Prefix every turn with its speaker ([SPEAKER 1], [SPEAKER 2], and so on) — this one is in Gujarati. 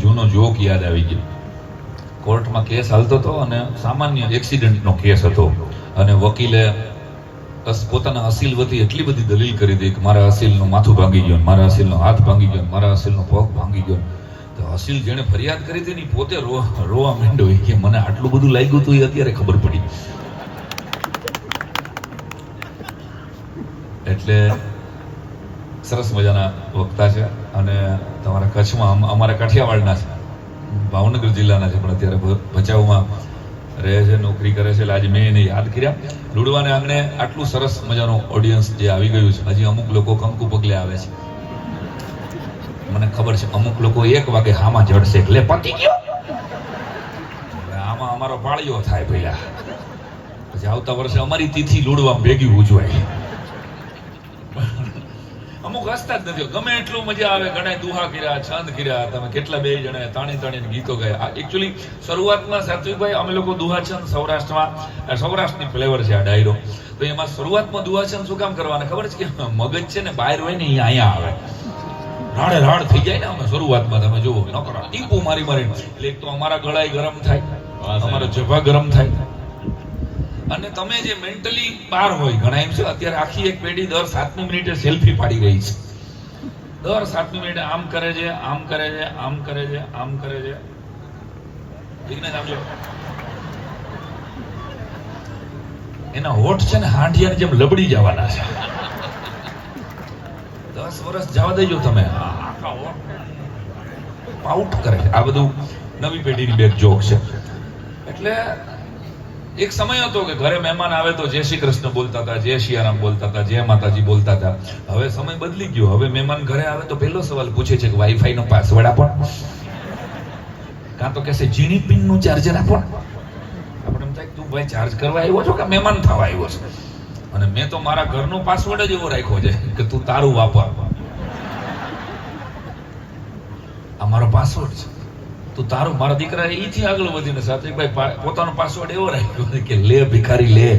[SPEAKER 1] જૂનો જોક યાદ આવી ગયો. કોર્ટમાં કેસ હાલતો હતો અને સામાન્ય એક્સિડન્ટનો કેસ હતો અને વકીલે પોતાના અસીલ વતી એટલી બધી દલીલ કરી હતી કે મારા અસીલનું માથું ભાંગી ગયું, મારા અસીલનો હાથ ભાંગી ગયો, મારા અસીલનો પગ ભાંગી ગયો. તો અસીલ જેણે ફરિયાદ કરી હતી ને પોતે રોવા માંડ્યો કે મને આટલું બધું લાગ્યું હતું એ અત્યારે ખબર પડી. એટલે સરસ મજાના વક્તા છે અને તમારા કચ્છમાં અમારા કાઠિયાવાડના છે, ભાવનગર જિલ્લાના છે, પણ અત્યારે ભચાઉમાં રહે છે, નોકરી કરે છે. એટલે આજે મેં એને યાદ કર્યા. લુડવાને આંગણે આટલું સરસ મજાનું ઓડિયન્સ જે આવી ગયું છે. હજી અમુક લોકો કંકુ પગલે આવે છે, મને ખબર છે. અમુક લોકો 1 વાગે હામાં જડશે એટલે પતી ગયો. આમાં અમારો પાળીઓ થાય પહેલા, પછી આવતા વર્ષે અમારી તિથિ લુડવામાં ભેગી ઉજવાય. અમુક હસતા જ નથી, ગમે એટલું મજા આવે. ઘણા દુહા કર્યા, છંદ કર્યા, તમે કેટલા 2 જણા તાણીને ગીતો ગાયા. એકચ્યુઅલી શરૂઆતમાં સાત્વિકભાઈ અમે લોકો દુહા છંદ સૌરાષ્ટ્રની ફ્લેવર છે આ ડાયરો. તો એમાં શરૂઆતમાં દુહા છંદ શું કામ કરવાના ખબર છે કે મગજ છે ને બહાર હોય ને અહીંયા આવે, રાડે રાડ થઈ જાય ને. અમે શરૂઆતમાં તમે જુઓ ન કરો ટીપુ મારી એટલે એક તો અમારા ગળાય ગરમ થાય, અમારા જભા ગરમ થાય, અને તમે જે મેન્ટલી બહાર હોય. ઘણા એમ છે અત્યારે આખી એક પેઢી દર 7મી મિનિટે સેલ્ફી પાડી રહી છે. દર 7મી મિનિટે આમ કરે છે, આમ કરે છે, આમ કરે છે, આમ કરે છે. એના હોઠ છે ને હાંડિયાની જેમ લબડી જવાના છે. 10 વર્ષ જવા દેજો તમે, આખા હોઠ પાઉટ કરે છે. આ બધું નવી પેઢીની બેક જોક છે. એટલે એક સમય હતો કે ઘરે મહેમાન આવે તો જય શ્રી કૃષ્ણ બોલતા હતા, જય સિયારામ બોલતા હતા, જય માતાજી બોલતા હતા. હવે સમય બદલી ગયો. હવે મહેમાન ઘરે આવે તો પહેલો સવાલ પૂછે છે કે વાઈફાઈ નો પાસવર્ડ આપો, કાં તો કહેશે ઝીણી પિન નું ચાર્જર આપો. આપણે એમ થાય તું ભાઈ ચાર્જ કરવા આવ્યો છો કે મહેમાન થવા આવ્યો છે? અને મેં તો મારા ઘરનો પાસવર્ડ જ એવો રાખ્યો છે કે તું તારું વાપર, આ મારો પાસવર્ડ છે, તું તારું. મારા દીકરા એથી આગળ વધીને સાત્વિકભાઈ પોતાનો પાસવર્ડ એવો રાખ્યો કે લે ભિખારી લે.